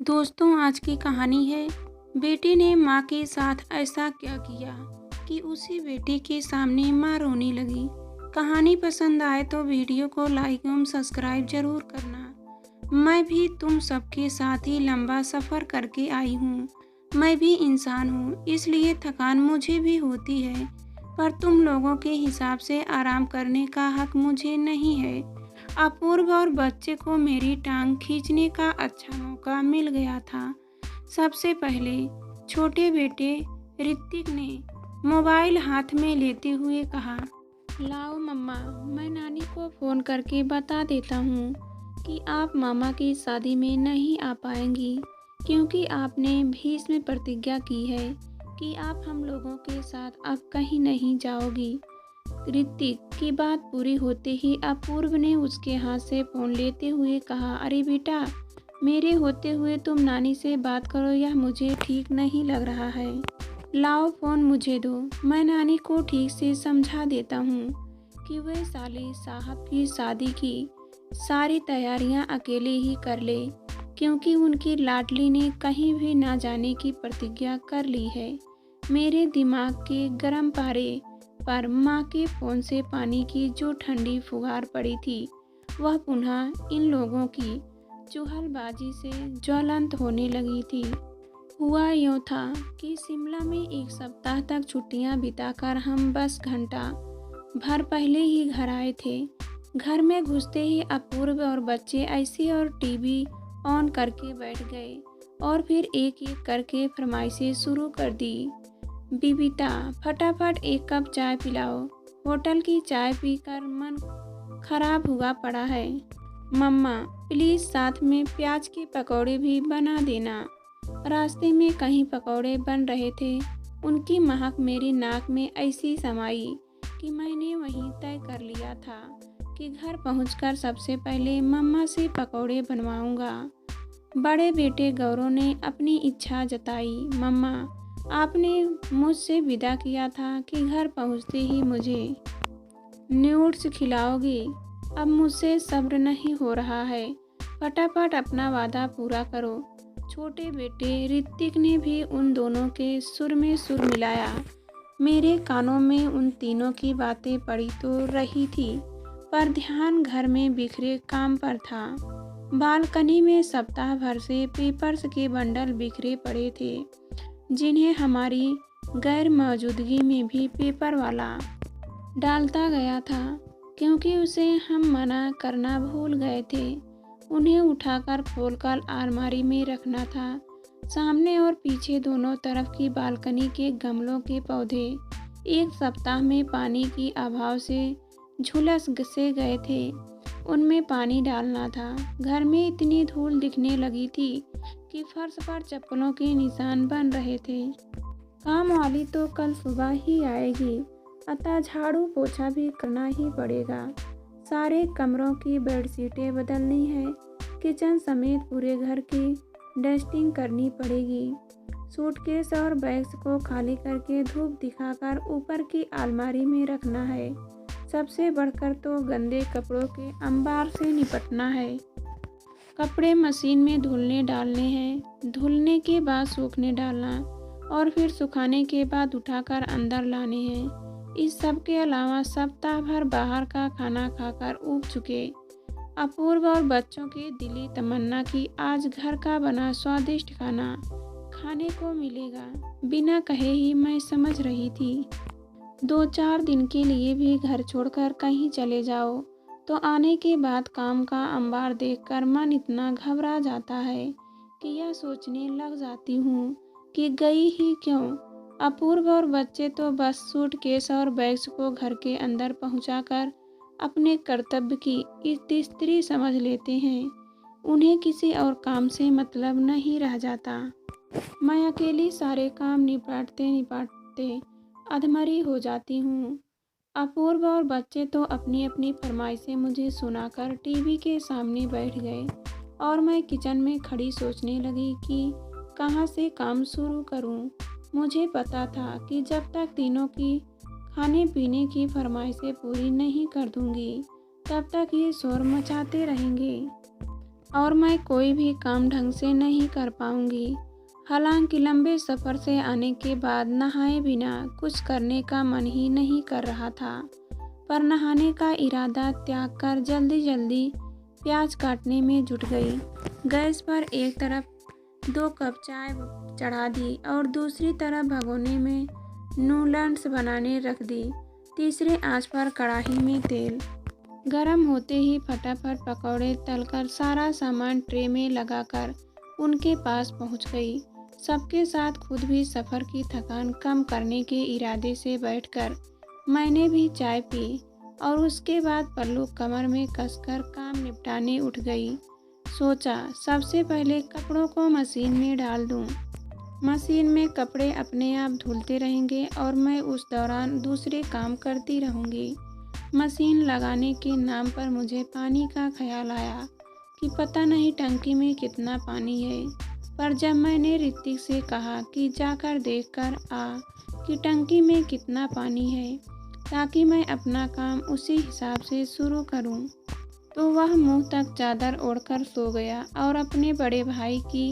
दोस्तों, आज की कहानी है बेटे ने माँ के साथ ऐसा क्या किया कि उसी बेटे के सामने माँ रोने लगी। कहानी पसंद आए तो वीडियो को लाइक एवं सब्सक्राइब जरूर करना। मैं भी तुम सबके साथ ही लंबा सफ़र करके आई हूँ। मैं भी इंसान हूँ, इसलिए थकान मुझे भी होती है, पर तुम लोगों के हिसाब से आराम करने का हक मुझे नहीं है। अपूर्व और बच्चे को मेरी टांग खींचने का अच्छा मौका मिल गया था। सबसे पहले छोटे बेटे ऋतिक ने मोबाइल हाथ में लेते हुए कहा, लाओ मम्मा, मैं नानी को फ़ोन करके बता देता हूँ कि आप मामा की शादी में नहीं आ पाएंगी, क्योंकि आपने भीष्म प्रतिज्ञा की है कि आप हम लोगों के साथ अब कहीं नहीं जाओगी। ऋतिक की बात पूरी होते ही अपूर्व ने उसके हाथ से फ़ोन लेते हुए कहा, अरे बेटा, मेरे होते हुए तुम नानी से बात करो, यह मुझे ठीक नहीं लग रहा है। लाओ फ़ोन मुझे दो, मैं नानी को ठीक से समझा देता हूँ कि वह साली साहब की शादी की सारी तैयारियां अकेले ही कर ले, क्योंकि उनकी लाडली ने कहीं भी ना जाने की प्रतिज्ञा कर ली है। मेरे दिमाग के गर्म पारे पर माँ के फ़ोन से पानी की जो ठंडी फुहार पड़ी थी, वह पुनः इन लोगों की चुहलबाजी से ज्वलंत होने लगी थी। हुआ यूँ था कि शिमला में एक सप्ताह तक छुट्टियां बिताकर हम बस घंटा भर पहले ही घर आए थे। घर में घुसते ही अपूर्व और बच्चे ऐसी और टीवी ऑन करके बैठ गए और फिर एक एक करके फरमाइशें शुरू कर दी। बीबिता, फटाफट एक कप चाय पिलाओ, होटल की चाय पीकर मन खराब हुआ पड़ा है। मम्मा, प्लीज़ साथ में प्याज के पकौड़े भी बना देना। रास्ते में कहीं पकौड़े बन रहे थे, उनकी महक मेरी नाक में ऐसी समाई कि मैंने वहीं तय कर लिया था कि घर पहुंचकर सबसे पहले मम्मा से पकौड़े बनवाऊंगा। बड़े बेटे गौरव ने अपनी इच्छा जताई, मम्मा, आपने मुझसे विदा किया था कि घर पहुंचते ही मुझे न्यूट्स खिलाओगी। अब मुझसे सब्र नहीं हो रहा है, फटाफट अपना वादा पूरा करो। छोटे बेटे ऋतिक ने भी उन दोनों के सुर में सुर मिलाया। मेरे कानों में उन तीनों की बातें पड़ी तो रही थी, पर ध्यान घर में बिखरे काम पर था। बालकनी में सप्ताह भर से पेपर्स के बंडल बिखरे पड़े थे, जिन्हें हमारी गैर मौजूदगी में भी पेपर वाला डालता गया था, क्योंकि उसे हम मना करना भूल गए थे। उन्हें उठाकर खोलकर अलमारी में रखना था। सामने और पीछे दोनों तरफ की बालकनी के गमलों के पौधे एक सप्ताह में पानी की अभाव से झुलस से गए थे, उनमें पानी डालना था। घर में इतनी धूल दिखने लगी थी कि फर्श पर चप्पलों के निशान बन रहे थे। काम वाली तो कल सुबह ही आएगी, अतः झाड़ू पोछा भी करना ही पड़ेगा। सारे कमरों की बेडशीटें बदलनी है, किचन समेत पूरे घर की डस्टिंग करनी पड़ेगी। सूटकेस और बैग्स को खाली करके धूप दिखाकर ऊपर की अलमारी में रखना है। सबसे बढ़कर तो गंदे कपड़ों के अंबार से निपटना है। कपड़े मशीन में धुलने डालने हैं, धुलने के बाद सूखने डालना और फिर सुखाने के बाद उठाकर अंदर लाने हैं। इस सब के अलावा सप्ताह भर बाहर का खाना खाकर ऊब चुके अपूर्व और बच्चों की दिली तमन्ना की आज घर का बना स्वादिष्ट खाना खाने को मिलेगा, बिना कहे ही मैं समझ रही थी। 2-4 दिन के लिए भी घर छोड़कर कहीं चले जाओ तो आने के बाद काम का अंबार देखकर मन इतना घबरा जाता है कि यह सोचने लग जाती हूँ कि गई ही क्यों। अपूर्व और बच्चे तो बस सूटकेस और बैग्स को घर के अंदर पहुंचाकर अपने कर्तव्य की स्त्री समझ लेते हैं। उन्हें किसी और काम से मतलब नहीं रह जाता। मैं अकेली सारे काम निपटते निपटते अधमरी हो जाती हूँ। अपूर्व और बच्चे तो अपनी अपनी फरमाइशें मुझे सुनाकर टीवी के सामने बैठ गए और मैं किचन में खड़ी सोचने लगी कि कहाँ से काम शुरू करूँ। मुझे पता था कि जब तक तीनों की खाने पीने की फरमाइशें पूरी नहीं कर दूंगी, तब तक ये शोर मचाते रहेंगे। और मैं कोई भी काम ढंग से नहीं कर पाऊंगी। हालांकि लंबे सफ़र से आने के बाद नहाए बिना कुछ करने का मन ही नहीं कर रहा था, पर नहाने का इरादा त्याग कर जल्दी जल्दी प्याज काटने में जुट गई। गैस पर एक तरफ 2 कप चाय चढ़ा दी और दूसरी तरफ भगोने में नूडल्स बनाने रख दी। तीसरे आंच पर कढ़ाई में तेल गरम होते ही फटाफट पकौड़े तलकर सारा सामान ट्रे में लगाकर उनके पास पहुंच गई। सबके साथ खुद भी सफ़र की थकान कम करने के इरादे से बैठकर मैंने भी चाय पी और उसके बाद पल्लू कमर में कसकर काम निपटाने उठ गई। सोचा सबसे पहले कपड़ों को मशीन में डाल दूं। मशीन में कपड़े अपने आप धुलते रहेंगे और मैं उस दौरान दूसरे काम करती रहूंगी। मशीन लगाने के नाम पर मुझे पानी का ख्याल आया कि पता नहीं टंकी में कितना पानी है, पर जब मैंने ऋतिक से कहा कि जाकर देखकर आ कि टंकी में कितना पानी है ताकि मैं अपना काम उसी हिसाब से शुरू करूं, तो वह मुंह तक चादर ओढ़कर सो गया और अपने बड़े भाई की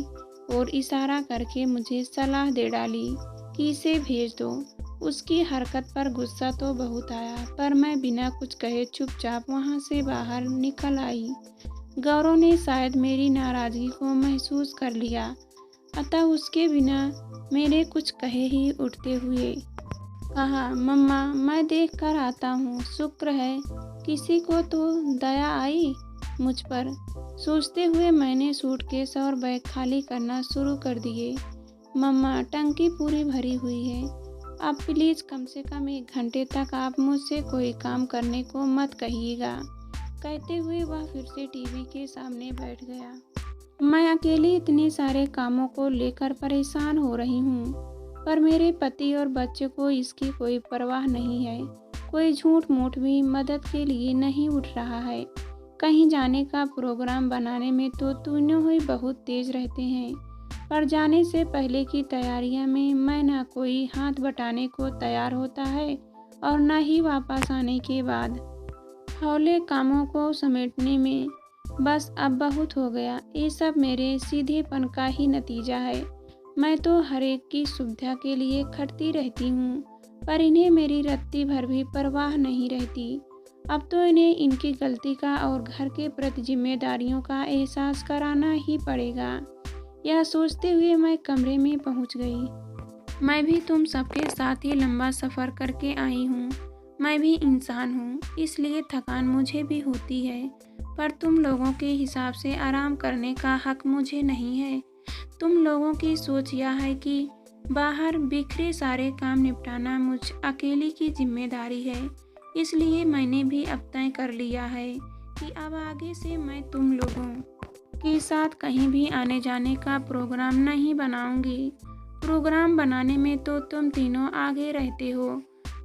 ओर इशारा करके मुझे सलाह दे डाली कि इसे भेज दो। उसकी हरकत पर गुस्सा तो बहुत आया, पर मैं बिना कुछ कहे चुपचाप वहां से बाहर निकल आई। गौरव ने शायद मेरी नाराज़गी को महसूस कर लिया, अतः उसके बिना मेरे कुछ कहे ही उठते हुए कहा, मम्मा मैं देख कर आता हूँ। शुक्र है किसी को तो दया आई मुझ पर। सोचते हुए मैंने सूटकेस और बैग खाली करना शुरू कर दिए। मम्मा टंकी पूरी भरी हुई है, अब प्लीज़ कम से कम 1 घंटे तक आप मुझसे कोई काम करने को मत कहिएगा। कहते हुए वह फिर से टीवी के सामने बैठ गया। मैं अकेली इतने सारे कामों को लेकर परेशान हो रही हूँ, पर मेरे पति और बच्चे को इसकी कोई परवाह नहीं है। कोई झूठ मूठ भी मदद के लिए नहीं उठ रहा है। कहीं जाने का प्रोग्राम बनाने में तो तीनों ही बहुत तेज रहते हैं, पर जाने से पहले की तैयारियां में मैं ना कोई हाथ बटाने को तैयार होता है और न ही वापस आने के बाद हौले कामों को समेटने में। बस अब बहुत हो गया। ये सब मेरे सीधेपन का ही नतीजा है। मैं तो हर एक की सुविधा के लिए खटती रहती हूँ, पर इन्हें मेरी रत्ती भर भी परवाह नहीं रहती। अब तो इन्हें इनकी गलती का और घर के प्रति जिम्मेदारियों का एहसास कराना ही पड़ेगा। यह सोचते हुए मैं कमरे में पहुँच गई। मैं भी तुम सबके साथ ही लंबा सफ़र करके आई हूँ। मैं भी इंसान हूँ, इसलिए थकान मुझे भी होती है, पर तुम लोगों के हिसाब से आराम करने का हक मुझे नहीं है। तुम लोगों की सोच यह है कि बाहर बिखरे सारे काम निपटाना मुझ अकेली की जिम्मेदारी है, इसलिए मैंने भी अब तय कर लिया है कि अब आगे से मैं तुम लोगों के साथ कहीं भी आने जाने का प्रोग्राम नहीं बनाऊंगी। प्रोग्राम बनाने में तो तुम तीनों आगे रहते हो,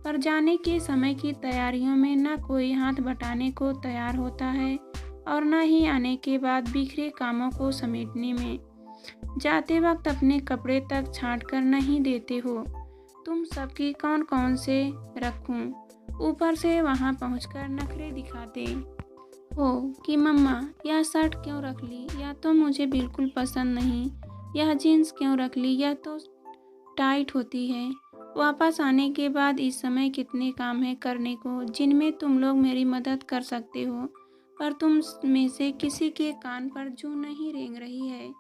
पर जाने के समय की तैयारियों में न कोई हाथ बटाने को तैयार होता है और न ही आने के बाद बिखरे कामों को समेटने में। जाते वक्त अपने कपड़े तक छांट कर नहीं देते हो। तुम सबकी कौन कौन से रखूं? ऊपर से वहां पहुंचकर नखरे दिखाते हो कि मम्मा यह शर्ट क्यों रख ली, या तो मुझे बिल्कुल पसंद नहीं, यह जीन्स क्यों रख ली, यह तो टाइट होती है। वापस आने के बाद इस समय कितने काम है करने को जिनमें तुम लोग मेरी मदद कर सकते हो, पर तुम में से किसी के कान पर जूं नहीं रेंग रही है।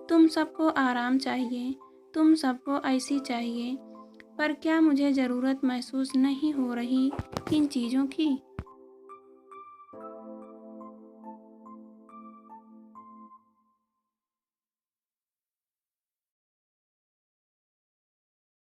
तुम सबको आराम चाहिए, तुम सबको ऐसी चाहिए, पर क्या मुझे ज़रूरत महसूस नहीं हो रही इन चीज़ों की?